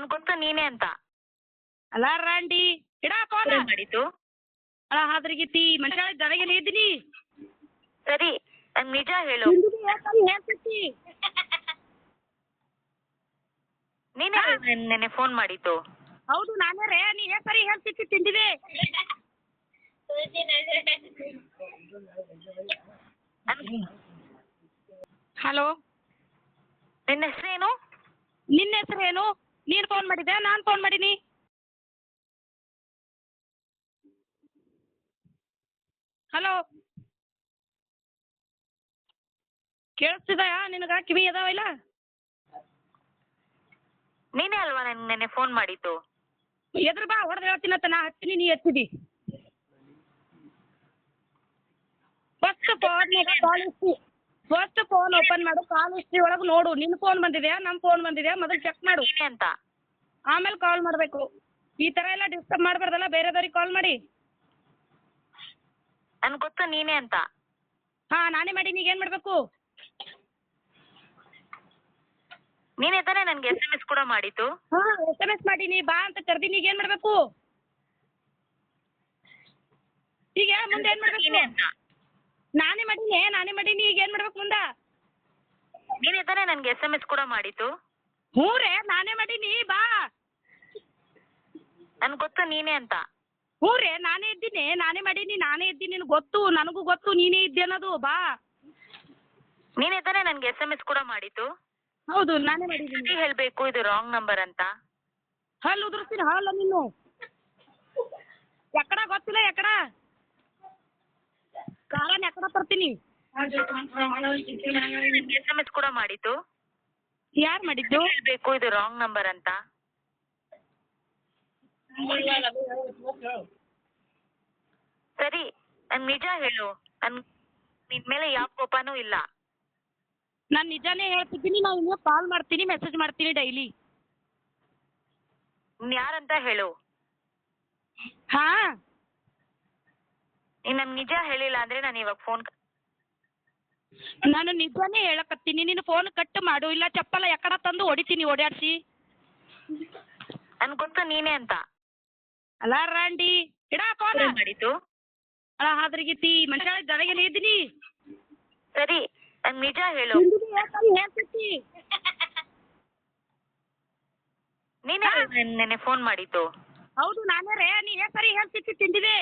ನನ್ ಗೊತ್ತು ನೀನೇ ಅಂತ. ಅಲ್ಲ ರಾಂಡಿ ಇಡ ಫೋನ್ ಮಾಡಿದ್ದು. ಅಲ್ಲ ಹಾದ್ರಿಗಿತ್ತಿ ಮನುಷ್ಯ ಜನಗೇನೆ ಇದ್ದೀನಿ. ಸರಿ ನಂಗ್ ನಿಜ ಹೇಳು. ಹೇಳ್ತಿತ್ತಿ ನೀನೇ ನೆನ್ನೆ ಫೋನ್ ಮಾಡಿದ್ದು. ಹೌದು ನಾನೇ ರೇ, ನೀ ಸರಿ ಹೇಳ್ತಿತ್ತಿ ತಿಂದಿದೆ. ಹಲೋ, ನಿನ್ನ ಹೆಸರೇನು? ನಿನ್ನ ಹೆಸರೇನು? ನೀನು ಫೋನ್ ಮಾಡಿದ್ದೆ, ನಾನು ಫೋನ್ ಮಾಡೀನಿ. ಹಲೋ, ಕೇಳಿಸ್ತಿದಯಾ ನಿನಗ? ಕಿವಿ ಅದಾವ ಇಲ್ಲ? ನೀನೇ ಅಲ್ವಾ ನೆನ್ನೆ ಫೋನ್ ಮಾಡಿದ್ದು? ಎದ್ರ ಬಾ ಹೊಡೆದು ಹೇಳ್ತೀನತ್ತ. ನಾ ಹಚ್ತೀನಿ, ನೀ ಎತ್ತಿದಿ. ಫಸ್ಟ್ ಫೋನ್ ಓಪನ್ ಮಾಡು, ಕಾಲ್ ಹಿಸ್ಟ್ರಿ ಒಳಗೆ ನೋಡು. ನಿನ್ನ ಫೋನ್ ಬಂದಿದೆಯಾ, ನಮ್ಮ ಫೋನ್ ಬಂದಿದೆಯಾ ಮೊದಲು ಚೆಕ್ ಮಾಡು ಅಂತ. ಆಮೇಲೆ ಕಾಲ್ ಮಾಡಬೇಕು. ಈ ಥರ ಎಲ್ಲ ಡಿಸ್ಟರ್ಬ್ ಮಾಡಬಾರ್ದಲ್ಲ ಬೇರೆದವ್ರಿಗೆ ಕಾಲ್ ಮಾಡಿ. ನನ್ ಗೊತ್ತು ನೀನೇ ಅಂತ. ಹಾಂ ನಾನೇ ಮಾಡೀನಿ, ಈಗ ಏನು ಮಾಡಬೇಕು? ನೀನೇ ತಾನೇ ನನಗೆ SMS ಕೂಡ ಮಾಡಿದ್ದು? ಹಾಂ SMS ಮಾಡೀನಿ, ಬಾ ಅಂತ ಕರ್ದೀನಿ. ಈಗ ಏನು ಮಾಡಬೇಕು? ಈಗ ಮುಂದೆ ಏನು ಮಾಡಬೇಕು? ನಾನೇ ಮಾಡೀನಿ, ಈಗ ಏನು ಮಾಡ್ಬೇಕು ಮುಂದೆ? ನೀನೇ ತಾನೇ ನನಗೆ SMS ಕೂಡ ಮಾಡಿದ್ದು? ಹ್ಞೂ ರೇ, ನಾನೇ ಮಾಡೀನಿ, ಬಾ. ನನ್ ಗೊತ್ತು ನೀನೇ ಅಂತ. ಹ್ಞೂ ರೇ, ನಾನೇ ಇದ್ದೀನಿ, ನಾನೇ ಮಾಡೀನಿ, ನಾನೇ ಇದ್ದೀನಿ. ನಿನಗೆ ಗೊತ್ತು, ನನಗೂ ಗೊತ್ತು ನೀನೇ ಇದ್ದೆ ಅನ್ನೋದು. ಬಾ. ನೀನೇ ತಾನೇ ನನಗೆ SMS ಕೂಡ ಮಾಡಿದ್ದು? ಹೌದು ನಾನೇ ಮಾಡಿದ್ದೀನಿ. ಹೇಳ್ಬೇಕು ಇದು ರಾಂಗ್ ನಂಬರ್ ಅಂತ. ಹಲ್ಲು ಉದುರಿಸ್ತೀನಿ, ಹಲ್ಲ ನೀನು ಎಕ್ಕಡ ಗೊತ್ತಿಲ್ಲ, ಎಕ್ಕಡ ಕಾಲನ್ ಎಕ್ಕಡ ತರ್ತೀನಿ. SMS ಕೂಡ ಮಾಡಿದ್ದು? ಯಾರು ಮಾಡಿದ್ದು? ಹೇಳ್ಬೇಕು ಇದು ರಾಂಗ್ ನಂಬರ್ ಅಂತ. ಸರಿ ನಂಗ್ ನಿಜ ಹೇಳು. ನಿನ್ ಮೇಲೆ ಯಾವ ಕೋಪನೂ ಇಲ್ಲ. ನಾನು ನಿಜಾನೇ ಹೇಳ್ತಿದ್ದೀನಿ. ನಾನು ಇನ್ನೂ ಕಾಲ್ ಮಾಡ್ತೀನಿ, ಮೆಸೇಜ್ ಮಾಡ್ತೀನಿ ಡೈಲಿ. ಯಾರಂತ ಹೇಳು. ಹಾ, ನೀನ್ ನನ್ಗೆ ನಿಜ ಹೇಳಿಲ್ಲ ಅಂದ್ರೆ ನಾನು ಇವಾಗ ಫೋನ್. ನಾನು ನಿಜಾನೇ ಹೇಳಕತ್ತೀನಿ. ನೀನು ಫೋನ್ ಕಟ್ ಮಾಡು, ಇಲ್ಲ ಚಪ್ಪಲ ಎಕ್ಕಡ ತಂದು ಹೊಡಿತೀನಿ ಓಡಾಡ್ಸಿ. ನನ್ ಗೊತ್ತು ನೀನೇ ಅಂತ. ಅಲ್ಲ ರಾಂಡಿ ಇಡ ಫೋನ್ ಮಾಡಿದ್ದು. ಅಲ್ಲ ಹಾದ್ರಿಗಿತ್ತಿ ಮನುಷ್ಯ ಜನಗೇನೆ ಇದ್ದೀನಿ. ಸರಿ ನಂಗ್ ನಿಜ ಹೇಳು. ಹೇಳ್ತಿತ್ತಿ ನೀನೇ ನೆನ್ನೆ ಫೋನ್ ಮಾಡಿದ್ದು? ಹೌದು ನಾನೇ ರೇ, ನೀ ಸರಿ ಹೇಳ್ತಿತ್ತಿ ತಿಂದಿದೆ.